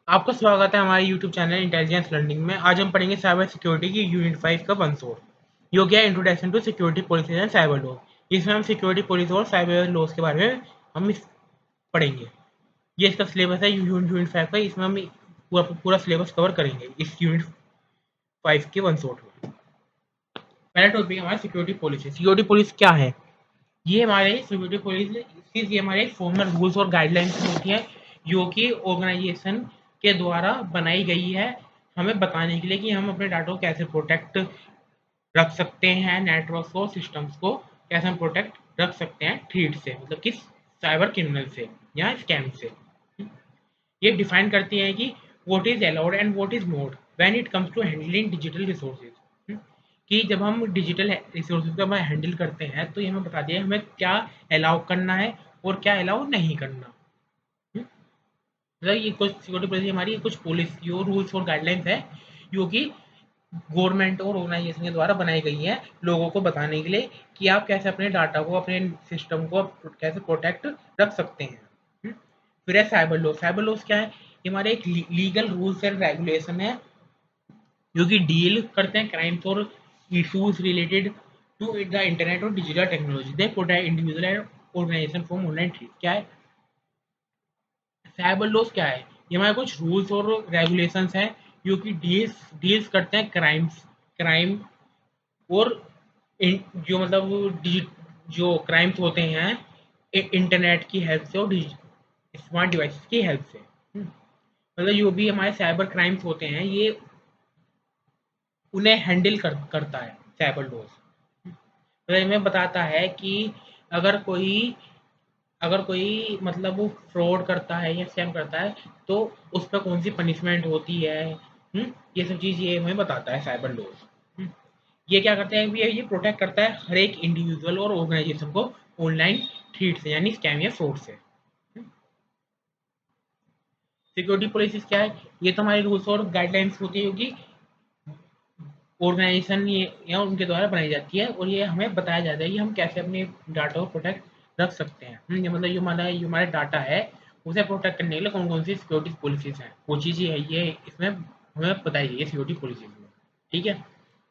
आपका स्वागत है हमारे यूट्यूब चैनल इंटेलिजेंस लर्निंग में। आज हम पढ़ेंगे साइबर सिक्योरिटी की यूनिट 5 का वंसोर जो क्या introduction to security policies and cyber law. इसमें हम सिक्योरिटी पॉलिसी और साइबर लॉज के बारे में हम पढ़ेंगे। ये इसका सिलेबस है यूनिट 5 का। इसमें हम पूरा सिलेबस कवर करेंगे इस यूनिट 5 के वंसोर में। पहला टॉपिक हमारा सिक्योरिटी पॉलिसी। सिक्योरिटी पॉलिसी क्या है? ये हमारे सिक्योरिटी पॉलिसी ये हमारे फॉर्मल रूल्स और गाइडलाइंस होती है जो कि ऑर्गेनाइजेशन के द्वारा बनाई गई है हमें बताने के लिए कि हम अपने डाटा को कैसे प्रोटेक्ट रख सकते हैं, नेटवर्क और सिस्टम्स को कैसे हम प्रोटेक्ट रख सकते हैं थ्रेट से, मतलब कि साइबर क्रिमिनल से या स्कैम से। ये डिफाइन करती है कि what is allowed and what is not when it comes to handling digital resources. कि जब हम डिजिटल रिसोर्सेज को हैंडल करते हैं तो ये हमें बता दिया हमें क्या अलाउ करना है और क्या अलाउ नहीं करना। मतलब ये कुछ सिक्योरिटी पॉलिसी हमारी कुछ पॉलिसी और रूल्स और गाइडलाइंस है जो कि गवर्नमेंट और ऑर्गेनाइजेशन के द्वारा बनाई गई है लोगों को बताने के लिए कि आप कैसे अपने डाटा को, अपने सिस्टम को कैसे प्रोटेक्ट रख सकते हैं। फिर है साइबर लॉ। साइबर लॉस क्या है? ये हमारे एक लीगल रूल्स एंड रेगुलेशन है जो कि डील करते हैं क्राइम्स और issues related to the internet और digital technology. They protect individual and organisation from online threat. क्या है साइबर लॉस? क्या है? ये हमारे कुछ रूल्स और रेगुलेशंस हैं जो कि डील्स करते हैं क्राइम और जो मतलब जो क्राइम्स होते हैं इंटरनेट की हेल्प से और स्मार्ट डिवाइसेस की हेल्प से। मतलब जो भी हमारे साइबर क्राइम्स होते हैं ये उन्हें हैंडल करता है साइबर लॉज। मतलब हमें बताता है कि अगर कोई अगर कोई मतलब वो फ्रॉड करता है या स्कैम करता है तो उस पर कौन सी पनिशमेंट होती है। ये सब चीज़ ये हमें बताता है साइबर लॉज। ये क्या करता है? ये प्रोटेक्ट करता है हर एक इंडिविजुअल और ऑर्गेनाइजेशन को ऑनलाइन थ्रेट से, यानी स्कैम या फ्रॉड से। सिक्योरिटी पॉलिसीज क्या है? ये तो हमारे रूल्स और गाइडलाइंस होती है क्योंकि ऑर्गेनाइजेशन या उनके द्वारा बनाई जाती है और ये हमें बताया जाता है कि हम कैसे अपने डाटा को प्रोटेक्ट रख सकते हैं। ये मतलब जो हमारा डाटा है उसे प्रोटेक्ट करने के लिए कौन कौन सी सिक्योरिटी पॉलिसीज हैं वो चीज़ है ये इसमें हमें बताई गई है सिक्योरिटी पॉलिसीज में। ठीक है।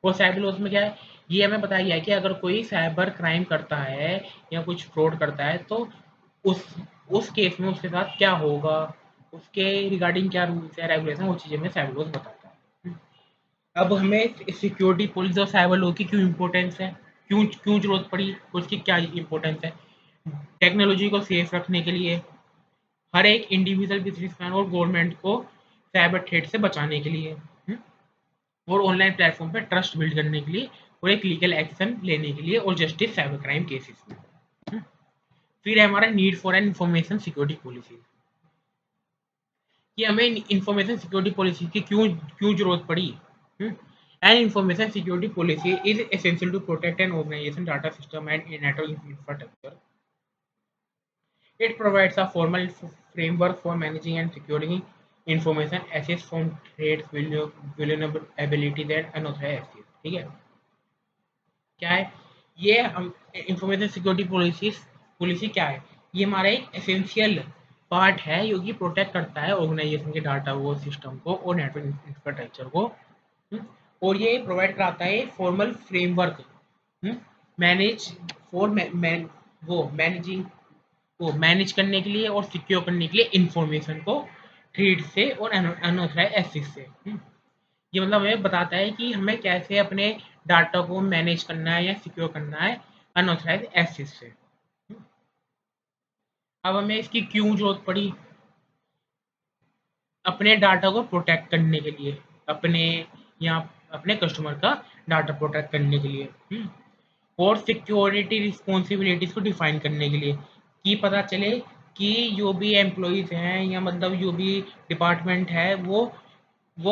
और साइबर लॉस में क्या है? ये हमें बताया गया है कि अगर कोई साइबर क्राइम करता है या कुछ फ्रॉड करता है तो उस उस केस में उसके साथ क्या होगा, उसके रिगार्डिंग क्या रूल्स है रेगुलेशन, वो चीज़ें हमें साइबर लॉस बताता है। अब हमें सिक्योरिटी पुलिस और साइबर लॉ की क्यों इम्पोर्टेंस है, क्यों क्यों जरूरत पड़ी, उसकी क्या इम्पोर्टेंस है? टेक्नोलॉजी को सेफ रखने के लिए, हर एक इंडिविजुअल बिजनेसमैन और गवर्नमेंट को साइबर थ्रेट से बचाने के लिए, और ऑनलाइन प्लेटफॉर्म पे ट्रस्ट बिल्ड करने के लिए और एक लीगल एक्शन लेने के लिए और जस्टिस साइबर क्राइम केसेस में। फिर है हमारा need for an information security policy. कि हमें इंफॉर्मेशन सिक्योरिटी पॉलिसी की क्यों क्यों जरूरत पड़ी। And information security policy is essential to protect an organisation data system and network infrastructure. It provides a formal framework for managing and securing information assets from threats, vulnerabilities and unauthorized access। ठीक है। क्या है ये? हम information security policy क्या है? ये हमारा एक एसेंशियल पार्ट है जो कि प्रोटेक्ट करता है ऑर्गेनाइजेशन के डाटा को, सिस्टम को और नेटवर्क इंफ्रास्ट्रक्चर को। और ये प्रोवाइड कराता है फॉर्मल फ्रेमवर्क मैनेज फॉर वो मैनेजिंग को मैनेज करने के लिए और सिक्योर करने के लिए इंफॉर्मेशन को थ्रेड से और अनऑथराइज एक्सेस से। ये मतलब हमें बताता है कि हमें कैसे अपने डाटा को मैनेज करना है या सिक्योर करना है अनऑथराइज एक्सेस से। अब हमें इसकी क्यों जरूरत पड़ी? अपने डाटा को प्रोटेक्ट करने के लिए, अपने या अपने कस्टमर का डाटा प्रोटेक्ट करने के लिए, और सिक्योरिटी रिस्पॉन्सिबिलिटीज को डिफाइन करने के लिए कि पता चले कि जो भी एम्प्लॉयज़ हैं या मतलब जो भी डिपार्टमेंट है वो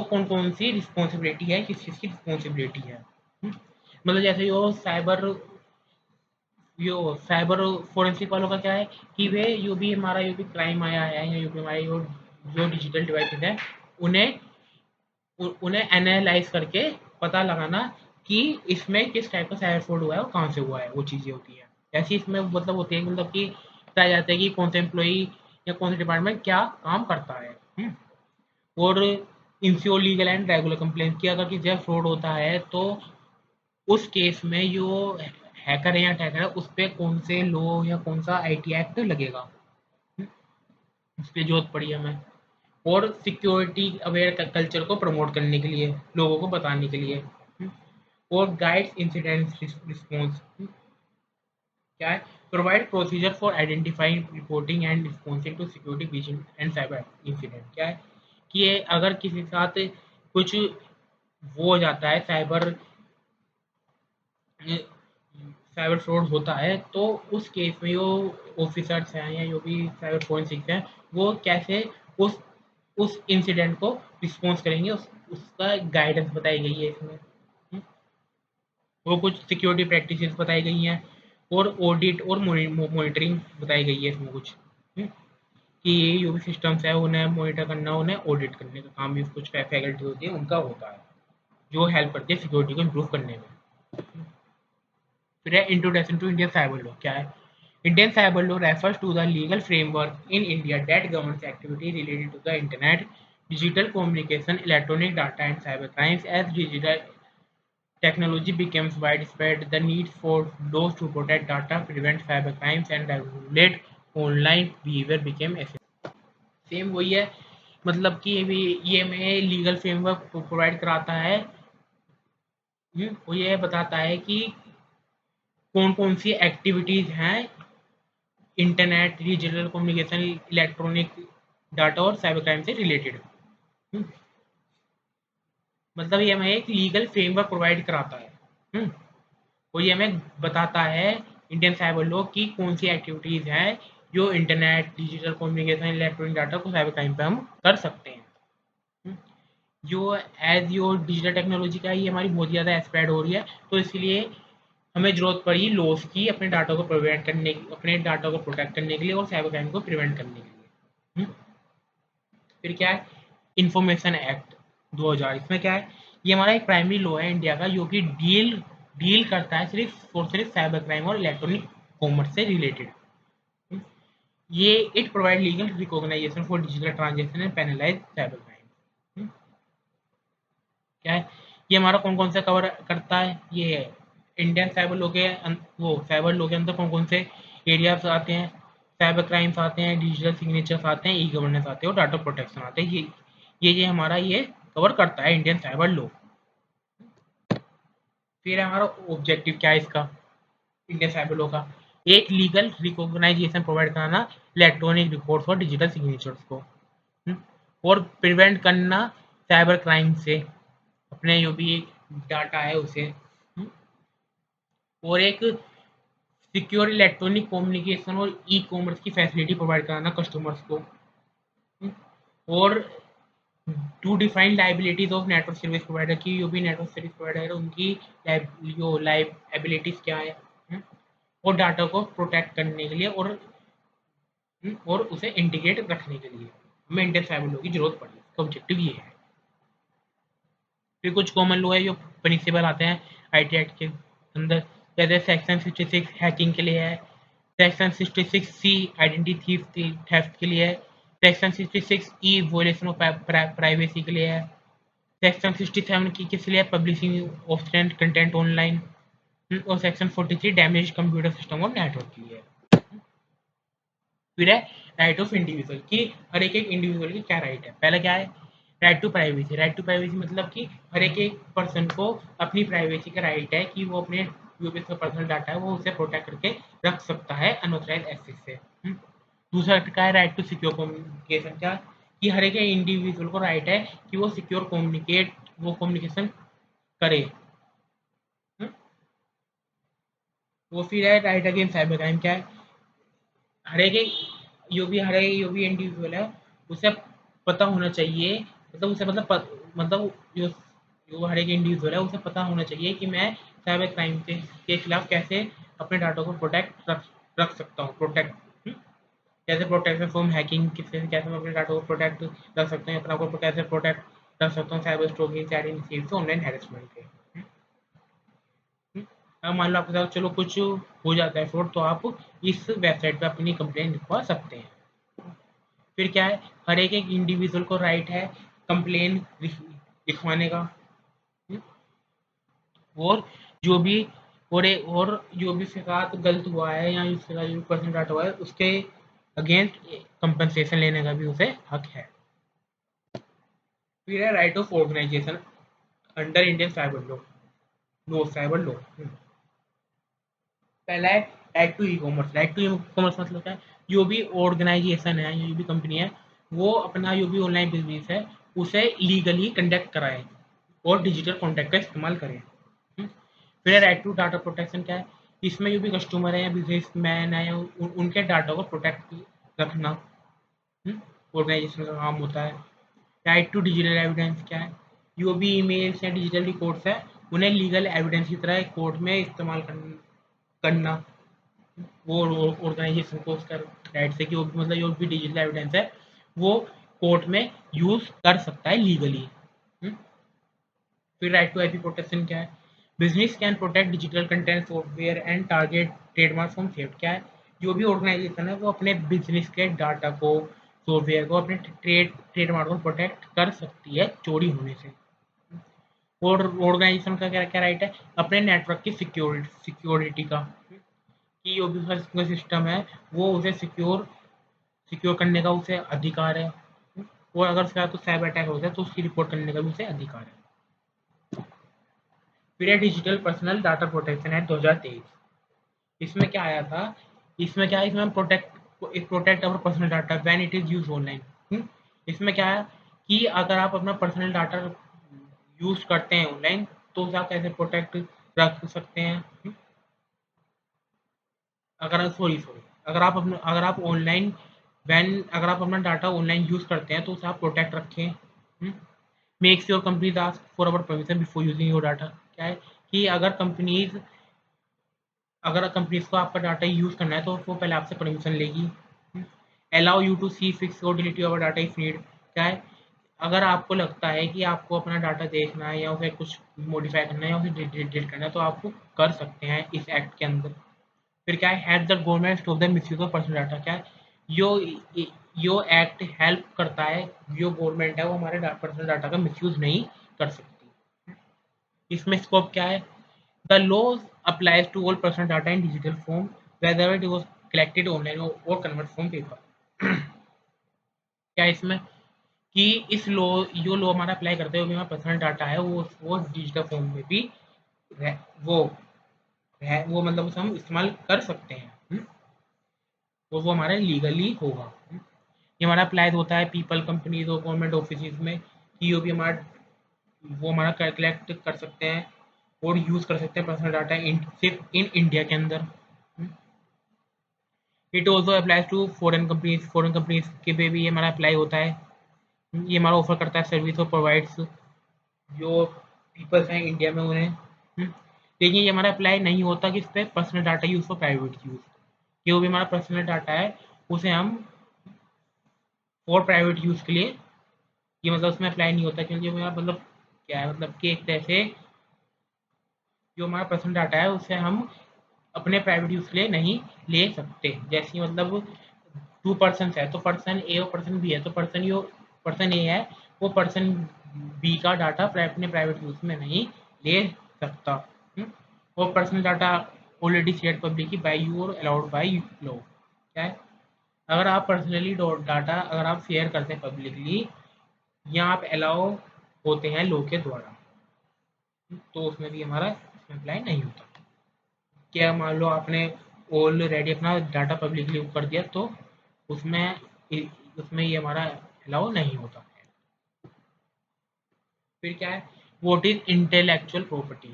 कौन कौन सी रिस्पॉन्सिबिलिटी है, किस चीज़ की रिस्पॉन्सिबिलिटी है। मतलब जैसे जो साइबर फोरेंसिक वालों का क्या है कि वे जो भी क्राइम आया है या जो भी हमारे जो डिजिटल डिवाइसेस हैं उन्हें उन्हें एनालाइज करके पता लगाना कि इसमें किस टाइप का साइबर फ्रॉड हुआ है और कहाँ से हुआ है, वो चीज़ें होती हैं। ऐसी इसमें मतलब होती है मतलब कि बताया जाता है कि कौन सा एम्प्लॉई या कौन सा डिपार्टमेंट क्या काम करता है। और ensure legal and regular complaint की अगर किसी फ्रॉड होता है तो उस केस में जो हैकर है या अटैकर है उस पर कौन से लॉ या कौन सा आईटी एक्ट लगेगा, उस पर जरूरत पड़ी हमें। और सिक्योरिटी अवेयर कल्चर को प्रमोट करने के लिए, लोगों को बताने के लिए। और गाइड्स इंसिडेंट रिस्पॉन्स क्या है, provide procedure for identifying reporting and responding to security breach and cyber incident. क्या है कि ये अगर किसी के साथ कुछ वो हो जाता है, साइबर साइबर फ्रॉड होता है, तो उस केस में जो ऑफिसर्स हैं या जो भी साइबर फोरेंसिक्स हैं वो कैसे उस उस इंसिडेंट को रिस्पॉन्स करेंगे, उसका गाइडेंस बताई गई है इसमें। वो कुछ सिक्योरिटी प्रैक्टिसेस बताई गई हैं और ऑडिट और मॉनिटरिंग बताई गई है इसमें कुछ। कि ये जो भी सिस्टम्स है उन्हें मॉनिटर करना, उन्हें ऑडिट करने का काम भी कुछ फैकल्टी होती है उनका होता है, जो हेल्प करती है सिक्योरिटी को इम्प्रूव करने में। फिर है introduction to Indian cyber law. क्या है, Indian cyber law refers to the legal framework in India that governs activity related to the internet, digital communication, electronic data and cyber crimes. As digital technology becomes widespread, the need for laws to protect data, prevent cyber crimes and regulate online behavior became essential. Same वही है, मतलब कि ये भी ये हमें legal framework provide कराता है। वो ये बताता है कि कौन कौन सी एक्टिविटीज़ हैं internet, digital communication, electronic data और साइबर क्राइम से रिलेटेड। मतलब ये हमें एक लीगल फ्रेमवर्क प्रोवाइड कराता है। और ये हमें बताता है इंडियन साइबर लॉ की कौन सी एक्टिविटीज़ हैं जो internet, digital communication, electronic data को साइबर क्राइम पे हम कर सकते हैं। जो एज योर डिजिटल टेक्नोलॉजी का ही हमारी बहुत ज़्यादा स्प्रेड हो रही है, तो इसलिए हमें ज़रूरत पड़ी लॉस की अपने डाटा को प्रिवेंट करने, अपने डाटा को प्रोटेक्ट करने के लिए और साइबर क्राइम को प्रिवेंट करने के लिए। फिर क्या है, इंफॉर्मेशन एक्ट 2000। इसमें क्या है, ये हमारा एक प्राइमरी लॉ है इंडिया का जो कि डील करता है सिर्फ और सिर्फ साइबर क्राइम और इलेक्ट्रॉनिक कॉमर्स से रिलेटेड। ये it provide legal recognisation for digital transaction and penalise cyber crime. क्या है, ये हमारा कौन कौन सा कवर करता है, ये है इंडियन साइबर लॉ के वो साइबर लॉ के अंदर कौन कौन से एरियाज आते हैं, साइबर क्राइम्स आते हैं, डिजिटल सिग्नेचर्स आते हैं, ई गवर्नेंस आते हैं और डाटा प्रोटेक्शन आते हैं। ये हमारा ये कवर करता है इंडियन साइबर लॉ। फिर हमारा ऑब्जेक्टिव क्या है इसका, इंडियन साइबर लॉ का, एक लीगल रिकॉग्नाइजेशन प्रोवाइड कराना इलेक्ट्रॉनिक रिकॉर्ड्स और डिजिटल सिग्नेचर्स को, और प्रिवेंट करना साइबर क्राइम से अपने जो भी डाटा है उसे, और एक सिक्योर इलेक्ट्रॉनिक कम्युनिकेशन और ई कॉमर्स की फैसिलिटी प्रोवाइड कराना कस्टमर्स को, और to define liabilities of network service provider की, जो भी नेटवर्क सर्विस प्रोवाइडर है उनकी जो लाइबिलिटीज क्या है, और डाटा को प्रोटेक्ट करने के लिए और उसे इंटीग्रेट रखने के लिए हमें इंडियन साइबर लॉ की जरूरत पड़ी। इसका ऑब्जेक्टिव ये है। फिर कुछ कॉमन लॉ है जो पनिशेबल आते हैं आईटी एक्ट के अंदर, जैसे सेक्शन 66 हैकिंग के लिए है, सेक्शन 66 सी आइडेंटिटी थेफ्ट के लिए है, सेक्शन 66 ई वोलेशन ऑफ प्राइवेसी के लिए है, सेक्शन 67 की किस लिए पब्लिशिंग ऑफ कंटेंट ऑनलाइन, और सेक्शन 43 डैमेज कंप्यूटर सिस्टम और नेटवर्क के लिए है। फिर है राइट ऑफ इंडिविजुअल की, हर एक इंडिविजुअल की क्या राइट है। पहला क्या है, right to privacy. Right to privacy मतलब कि हर एक पर्सन को अपनी प्राइवेसी का राइट है कि वो अपने जो भी उसका पर्सनल डाटा है वो उसे प्रोटेक्ट करके रख सकता है अनऑथराइज एक्सेस से। दूसरा क्या है, राइट टू सिक्योर कम्युनिकेशन। क्या कि हर एक इंडिविजुअल को राइट है कि वो सिक्योर कम्युनिकेशन करे। वो फिर है राइट अगेंस्ट साइबर क्राइम। क्या है, हर एक जो भी इंडिविजुअल है उसे पता होना चाहिए, मतलब उसे मतलब जो हर एक इंडिविजुअल है उसे पता होना चाहिए कि मैं साइबर क्राइम के खिलाफ कैसे अपने डाटा को प्रोटेक्ट रख सकता हूँ। कैसे प्रोटेक्शन फ्रॉम हैकिंग, कैसे मैं अपने डाटा को प्रोटेक्ट रख सकता हूँ, अपना को कैसे प्रोटेक्ट रख सकता हूँ साइबर स्टॉकिंग से, आइडेंटिटी से, ऑनलाइन हैरेसमेंट से। अब मान लो आपके साथ चलो कुछ हो जाता है फ्रॉड, तो आप इस वेबसाइट पे अपनी कंप्लेंट लिखवा सकते हैं। फिर क्या है, हर एक इंडिविजुअल को राइट है कंप्लेन लिखवाने का, और जो भी और जो भी उसके साथ गलत हुआ है या उसके साथ जो पर्सनल डाटा हुआ है उसके अगेंस्ट कंपनसेशन लेने का भी उसे हक है। फिर है right of organisation under Indian cyber law. पहला है right to e commerce. Right to e commerce मतलब क्या है, जो भी ऑर्गेनाइजेशन है, जो भी कंपनी है, वो अपना जो भी ऑनलाइन बिजनेस है उसे लीगली कंडक्ट कराए और डिजिटल कॉन्टैक्ट का इस्तेमाल करें। फिर राइट टू डाटा प्रोटेक्शन क्या है, इसमें जो भी कस्टमर है या बिजनेस मैन है या उनके डाटा को प्रोटेक्ट रखना ऑर्गेनाइजेशन का काम होता है। राइट टू डिजिटल एविडेंस क्या है, जो भी ईमेल्स या डिजिटल रिकॉर्ड्स है उन्हें लीगल एविडेंस की तरह कोर्ट में इस्तेमाल करना वो ऑर्गेनाइजेशन को उसका राइट से कि वो मतलब जो भी डिजिटल एविडेंस है वो कोर्ट में यूज कर सकता है लीगली। फिर राइट टू आईपी प्रोटेक्शन क्या है, business can protect digital content software and target trademark from theft. क्या है, जो भी ऑर्गेनाइजेशन है वो अपने बिजनेस के डाटा को, सॉफ्टवेयर को, अपने ट्रेडमार्क को प्रोटेक्ट कर सकती है चोरी होने से। और ऑर्गेनाइजेशन का क्या क्या राइट है, अपने नेटवर्क की सिक्योरिटी का, कि जो भी उसका सिस्टम है वो उसे सिक्योर करने का उसे अधिकार है, और अगर उसके साथ साइबर अटैक होता है तो उसकी रिपोर्ट करने का भी उसे अधिकार है। फिर digital personal data protection act 2023। इसमें क्या आया था, इसमें हम protect our personal data when it is use online. इसमें क्या है कि अगर आप अपना पर्सनल डाटा यूज करते हैं ऑनलाइन तो उसे आप कैसे प्रोटेक्ट रख सकते हैं। अगर आप ऑनलाइन अगर आप अपना डाटा ऑनलाइन यूज करते हैं तो उसे आप प्रोटेक्ट रखें। Makes your companies ask for our permission before using your data. क्या है कि अगर कंपनीज को आपका डाटा यूज करना है तो वो पहले आपसे परमिशन लेगी। Allow you to see fix और delete your data if need. क्या है, अगर आपको लगता है कि आपको अपना डाटा देखना है या उसे कुछ मॉडिफाई करना है या उसे डिलीट करना है तो आप कर सकते हैं इस एक्ट के अंदर। फिर क्या है, has the government stop the misuse of personal data. क्या है, यो एक्ट हेल्प करता है, जो गवर्नमेंट है वो हमारे पर्सनल डाटा का मिसयूज नहीं कर सकती। इसमें स्कोप क्या है, the law applies to all personal data in digital form whether it was collected online और कन्वर्ट फ्रॉम पेपर। क्या इसमें कि इस लॉ जो लॉ हमारा अप्लाई करते हुए हमारा पर्सनल डाटा है वो डिजिटल फॉर्म में भी वो मतलब उसे हम इस्तेमाल कर सकते हैं, तो वो हमारे लीगली होगा। ये हमारा अप्लाई होता है पीपल, कंपनीज और गवर्नमेंट ऑफिस में, कि वो हमारा कलेक्ट कर सकते हैं और यूज़ कर सकते हैं पर्सनल डाटा सिर्फ इन इंडिया के अंदर। It also applies to foreign companies के पे भी ये हमारा अप्लाई होता है। ये हमारा ऑफर करता है सर्विस और प्रोवाइड्स जो पीपल्स हैं इंडिया में उन्हें। लेकिन ये हमारा अप्लाई नहीं होता कि इस पर पर्सनल डाटा यूज़ और प्राइवेट यूज़। जो भी हमारा पर्सनल डाटा है उसे हम और प्राइवेट यूज़ के लिए ये मतलब उसमें अप्लाई नहीं होता, क्योंकि मेरा मतलब क्या है, मतलब कि एक तरह से जो हमारा पर्सनल डाटा है उसे हम अपने प्राइवेट यूज़ के लिए नहीं ले सकते। जैसे मतलब 2 पर्सन है तो पर्सन ए और पर्सन बी है, तो पर्सन ए है वो पर्सन बी का डाटा अपने प्राइवेट यूज़ में नहीं ले सकता। वो personal data already share publicly by you और अलाउड बाय लॉ। क्या है, अगर आप पर्सनली डाटा अगर आप शेयर करते हैं पब्लिकली या आप अलाउ होते हैं लॉ के द्वारा, तो उसमें भी हमारा अप्लाई नहीं होता। क्या मान लो आपने ऑलरेडी अपना डाटा पब्लिकली कर दिया तो उसमें ये हमारा अलाउ नहीं होता है। फिर क्या है, व्हाट इज इंटेलेक्चुअल प्रॉपर्टी।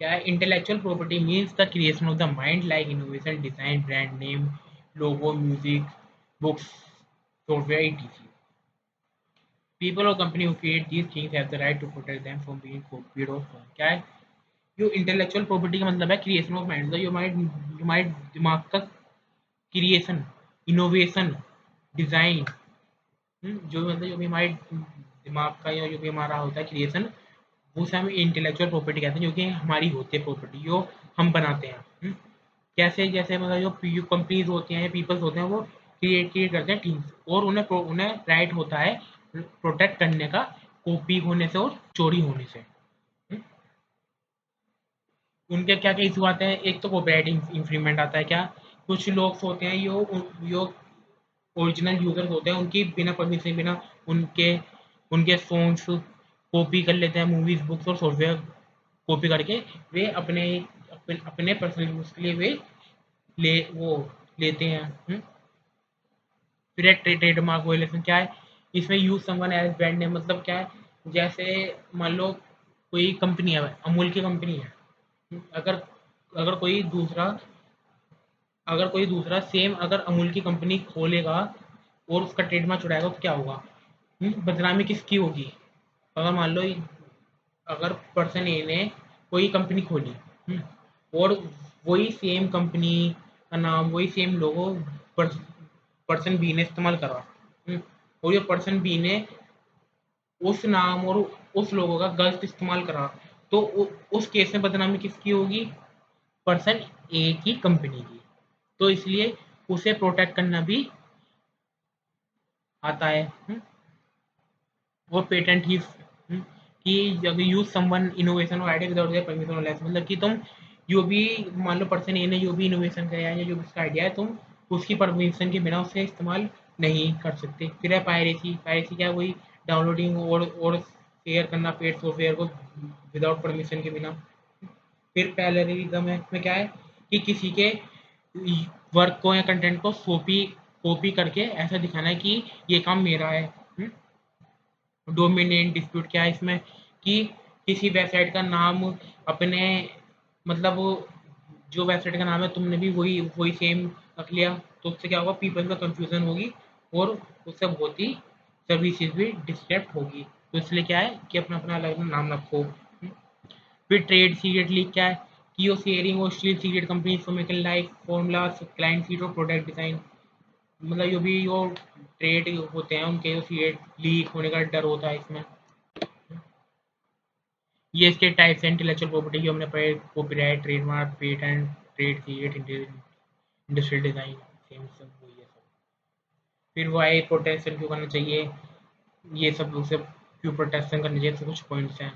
क्या है, intellectual property means the creation of the mind like innovation, design, brand name, logo, music, books, software etc. People or company who create these things have the right to protect them from being copied or stolen. क्या है, जो intellectual property का मतलब है creation of mind, जो हमारे दिमाग का क्रिएशन, इनोवेशन, डिजाइन, जो मतलब जो भी हमारे दिमाग का या जो भी हमारा होता है क्रिएशन, वो से हम इंटेलेक्चुअल प्रॉपर्टी कहते हैं, जो कि हमारी होती है प्रॉपर्टी जो हम बनाते हैं। कैसे, जैसे मतलब जो कंपनीज होती हैं या पीपल्स होते हैं वो क्रिएट करते हैं टीम्स और उन्हें राइट होता है प्रोटेक्ट करने का कॉपी होने से और चोरी होने से। उनके क्या क्या इशू आते हैं, एक तो कॉपीराइट इंफ्रिंगमेंट आता है। क्या कुछ लोग होते हैं यो ओरिजिनल यूजर होते हैं, उनकी बिना परमिशन, बिना उनके उनके सॉन्ग्स कॉपी कर लेते हैं, मूवीज बुक्स और सॉफ्टवेयर कॉपी करके वे अपने पर्सनल यूज के लिए वे वो लेते हैं। फिर ट्रेडमार्क वायलेशन क्या है, इसमें use someone as brand name, मतलब क्या है, जैसे मान लो कोई कंपनी है, अमूल की कंपनी है, अगर अगर कोई दूसरा सेम अगर अमूल की कंपनी खोलेगा और उसका ट्रेडमार्क छुड़ाएगा तो क्या होगा, बदनामी किसकी होगी। अगर मान लो अगर पर्सन ए ने कोई कंपनी खोली, और वही सेम कंपनी का नाम, वही सेम लोगो पर्सन बी ने इस्तेमाल करा, और ये पर्सन बी ने उस नाम और उस लोगों का गलत इस्तेमाल करा, तो उस केस में बदनामी किसकी होगी, पर्सन ए की कंपनी की। तो इसलिए उसे प्रोटेक्ट करना भी आता है। वो पेटेंट ही कि अगर यूज समवन इनोवेशन और आइडिया विदाउट देयर परमिशन और लाइसेंस, मतलब कि तुम जो भी मान लो पर्सन ए ने जो भी इनोवेशन किया है या जो भी उसका आइडिया है, तुम उसकी परमिशन के बिना उससे इस्तेमाल नहीं कर सकते। फिर है पायरेसी। पायरेसी क्या है, वही डाउनलोडिंग और शेयर करना पेड सॉफ्टवेयर को विदाउट परमिशन के बिना। फिर पैरेललिज्म है, इसमें क्या है कि किसी के वर्क को या कंटेंट को कॉपी करके ऐसा दिखाना है कि ये काम मेरा है। डोमिनेंट डिस्प्यूट क्या है इसमें, कि किसी वेबसाइट का नाम अपने, मतलब जो वेबसाइट का नाम है तुमने भी वही वही सेम रख लिया, तो उससे क्या होगा, पीपल का कंफ्यूजन होगी और उससे बहुत ही सर्विसेज भी डिस्टर्ब होगी। तो इसलिए क्या है कि अपना अपना अलग नाम रखो। फिर ट्रेड सीक्रेट लीक क्या है, कि यो शेयरिंग और steel secret company information like formulas client seat और प्रोडक्ट डिजाइन, मतलब जो भी यो ट्रेड होते हैं उनके सीक्रेट लीक होने का डर होता है इसमें। ये इसके टाइप्स हैं इंटेलेक्चुअल प्रॉपर्टी की हमने पढ़े, copyright, trademark, patent, trade secret, industrial design, same सब वही है सब। फिर वाई प्रोटेक्शन क्यों करना चाहिए, ये सब उसे क्यों प्रोटेक्शन करना चाहिए, तो कुछ पॉइंट्स हैं।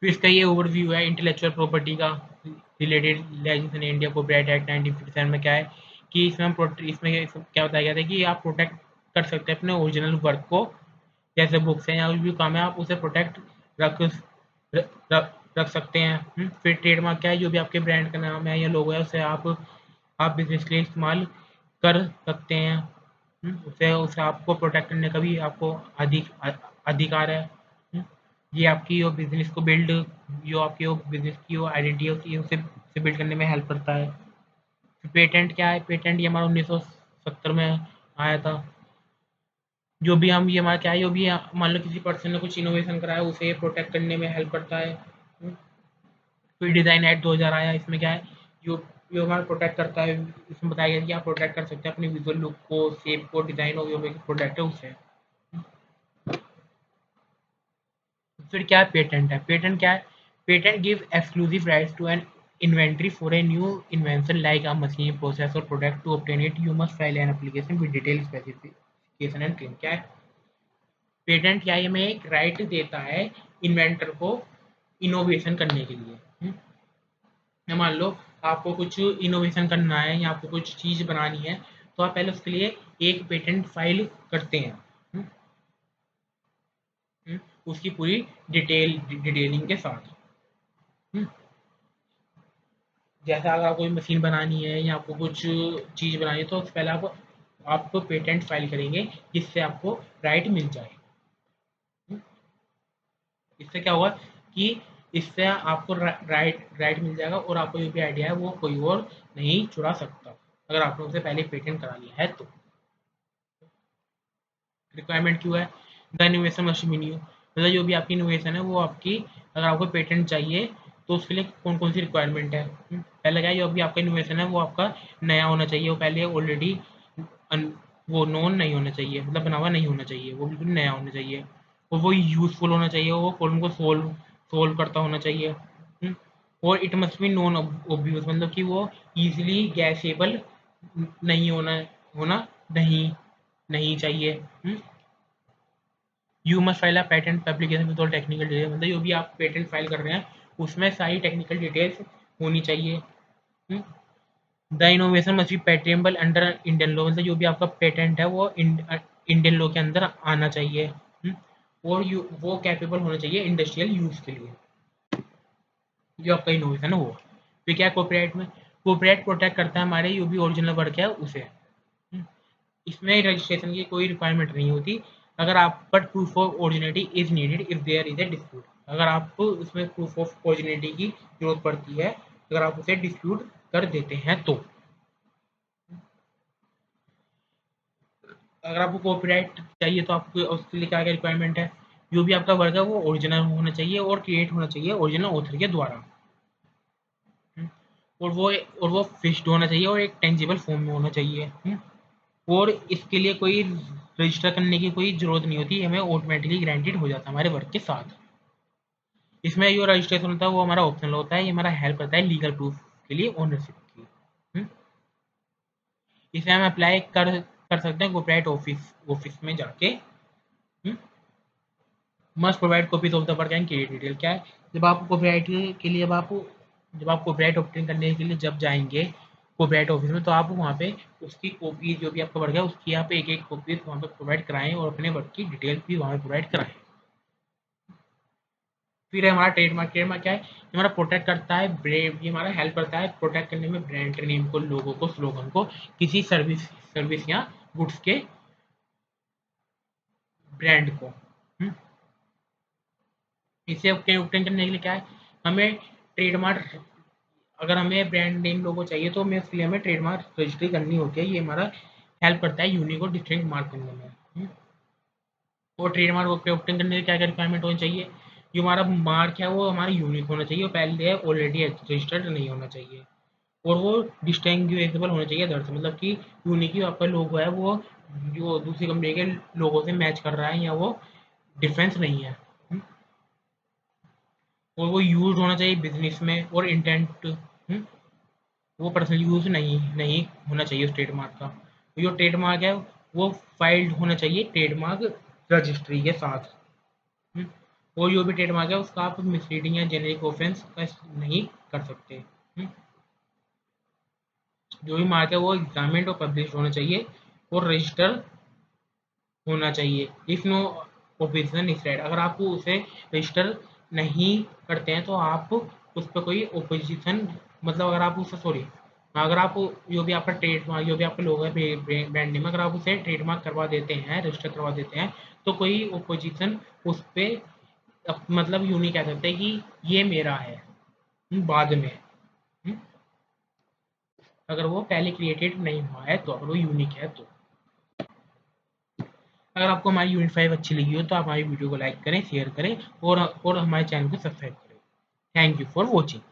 फिर इसका ये ओवरव्यू है इंटेलेक्चुअल प्रॉपर्टी का related legislation India copyright act 1957 में। क्या है कि इसमें क्या बताया गया था कि आप प्रोटेक्ट कर सकते हैं अपने ओरिजिनल वर्क को, जैसे बुक्स हैं या कोई भी काम है, आप उसे प्रोटेक्ट रख रख सकते हैं। फिर ट्रेडमार्क क्या है, जो भी आपके ब्रांड का नाम है या लोगो है उसे आप बिजनेस के लिए इस्तेमाल कर सकते हैं। उसे उसे आपको प्रोटेक्ट करने का भी आपको अधिकार है। ये आपकी जो बिजनेस को बिल्ड, जो आपकी वो बिजनेस की वो आइडेंटिटी होती है उसे बिल्ड करने में हेल्प करता है। पेटेंट क्या है, पेटेंट ये हमारा 1970 में आया था। जो भी हम ये हमारा क्या है, जो भी मान लो किसी पर्सन ने कुछ इनोवेशन कराया उसे प्रोटेक्ट करने में हेल्प करता है। फिर डिज़ाइन एक्ट 2000 आया, इसमें क्या है, जो जो हमारा प्रोटेक्ट करता है, इसमें बताया गया कि आप प्रोटेक्ट कर सकते हैं अपनी विजुअल लुक को, शेप को, डिज़ाइन और जो भी प्रोडक्ट है उससे। फिर क्या है, पेटेंट है। पेटेंट क्या है, patent give exclusive rights to an inventory for a new invention like a machine, process or product. To obtain it you must file an application with detailed specification and claim। क्या है, patent क्या है, हमें एक right देता है inventor को innovation करने के लिए। मान लो आपको कुछ इनोवेशन करना है या आपको कुछ चीज़ बनानी है, तो आप पहले उसके लिए एक पेटेंट फाइल करते हैं। उसकी पूरी डिटेलिंग के साथ। जैसे अगर आपको कोई मशीन बनानी है या आपको कुछ चीज़ बनानी है, तो उससे पहले आपको पेटेंट फाइल करेंगे जिससे आपको राइट मिल जाए। इससे क्या होगा कि इससे आपको राइट मिल जाएगा और आपको जो भी आइडिया है वो कोई और नहीं चुरा सकता, अगर आपने उसे पहले पेटेंट करा लिया है तो। रिक्वायरमेंट क्यों है, the innovation must be new, मतलब जो भी आपकी इनोवेशन है वो आपकी, अगर आपको पेटेंट चाहिए तो उसके लिए कौन कौन सी रिक्वायरमेंट है। पहले क्या है, जो भी आपका इनोवेशन है वो आपका नया होना चाहिए, वो पहले ऑलरेडी वो नोन नहीं होना चाहिए, मतलब बना हुआ नहीं होना चाहिए, वो बिल्कुल नया होना चाहिए, और वो यूजफुल होना चाहिए, वो प्रॉब्लम को सोल्व करता होना चाहिए। और it must be non obvious, मतलब कि वो इजीली गैसेबल नहीं होना होना नहीं। नहीं चाहिए। You must file a patent application with all technical detail, मतलब जो भी आप पेटेंट फाइल कर रहे हैं उसमें सारी टेक्निकल डिटेल्स होनी चाहिए। The innovation must be patentable under Indian law, मतलब जो भी आपका पेटेंट है वो इंडियन लॉ के अंदर आना चाहिए। और वो कैपेबल होना चाहिए इंडस्ट्रियल यूज के लिए, जो आपका इनोवेशन है वो। फिर क्या कॉपीराइट में, कॉपीराइट प्रोटेक्ट करता है हमारे जो भी ओरिजिनल वर्क है उसे। इसमें रजिस्ट्रेशन की कोई रिक्वायरमेंट नहीं होती अगर आप, but proof of originality is needed if there is a dispute, अगर आपको उसमें प्रूफ ऑफ ओरिजिनिटी की जरूरत पड़ती है अगर आप उसे डिस्प्यूट कर देते हैं तो। अगर आपको कॉपीराइट चाहिए तो आपको उसके लिए क्या क्या रिक्वायरमेंट है, जो भी आपका वर्क है वो ओरिजिनल होना चाहिए और क्रिएट होना चाहिए ओरिजिनल ऑथर के द्वारा। और वो फिक्स्ड होना चाहिए और एक टेंजिबल फॉर्म में होना चाहिए। और इसके लिए कोई रजिस्टर करने की कोई ज़रूरत नहीं होती, हमें ऑटोमेटिकली ग्रांटेड हो जाता है हमारे वर्क के साथ। इसमें जो रजिस्ट्रेशन होता है वो हमारा ऑप्शनल होता है, ये हमारा हेल्प करता है लीगल प्रूफ के लिए ओनरशिप की। इसे हम अप्लाई कर सकते हैं कॉपीराइट ऑफिस में जाके। Must provide copies of the work and create detail, क्या है, जब आप कॉपीराइट के लिए जब आप कॉपीराइट ऑब्टेन करने के लिए जब जाएंगे कॉपीराइट ऑफिस में, तो आप वहाँ पे उसकी कॉपी जो भी आपका वर्क है उसकी आप एक एक कॉपी वहाँ पे प्रोवाइड कराएं और अपने वर्क की डिटेल भी वहाँ पे प्रोवाइड कराएं। फिर है हमारा ट्रेडमार्क। ट्रेडमार्क क्या है, ये हमारा प्रोटेक्ट करता है ब्रांड, ये हमारा हेल्प करता है प्रोटेक्ट करने में ब्रांड के नेम को, लोगों को, स्लोगन को, किसी सर्विस या गुड्स के ब्रांड को। इसे ऑब्टेन करने के लिए क्या है, हमें ट्रेडमार्क, अगर हमें ब्रांड नेम लोगो चाहिए तो हमें इसके लिए हमें ट्रेडमार्क रजिस्ट्री करनी होती है, ये हमारा हेल्प करता है यूनिक और डिस्टिंक्ट मार्क करने में। और ट्रेडमार्क पे ऑब्टेन करने के क्या क्या रिक्वायरमेंट होनी चाहिए, जो हमारा मार्क है वो हमारा यूनिक होना चाहिए, पहले ऑलरेडी रजिस्टर्ड नहीं होना चाहिए, और वो डिस्टिंग्विशेबल होना चाहिए अदर से, मतलब कि यूनिक जो आपका लोगो है वो जो दूसरी कंपनी के लोगों से मैच कर रहा है या वो डिफरेंस नहीं है। और वो यूज होना चाहिए बिजनेस में और इंटेंट, वो पर्सनल यूज नहीं होना चाहिए उस ट्रेडमार्क का। जो ट्रेडमार्क है वो फाइल्ड होना चाहिए ट्रेडमार्क रजिस्ट्री के साथ। और जो भी ट्रेडमार्क है उसका आप मिसलीडिंग या जेनेरिक ऑफेंस नहीं कर सकते। जो भी मार्क है वो एग्जामिन्ड और पब्लिश होना चाहिए और रजिस्टर होना चाहिए। If no opposition is right, अगर आप उसे रजिस्टर नहीं करते हैं तो आप उस पर कोई ओपोजिशन, मतलब अगर आप उसे सॉरी, अगर आप जो भी आपका ट्रेडमार्क जो भी आपका लोगो है ब्रांड नेम, अगर आप उसे ट्रेडमार्क करवा देते हैं, रजिस्टर करवा देते हैं, तो कोई ओपोजिशन उस पर मतलब यूँ नहीं कह सकते कि ये मेरा है बाद में, अगर वो पहले क्रिएटेड नहीं हुआ है तो, अगर वो यूनिक है तो। अगर आपको हमारी यूनिट 5 अच्छी लगी हो तो आप हमारी वीडियो को लाइक करें, शेयर करें और हमारे चैनल को सब्सक्राइब करें। Thank you for watching.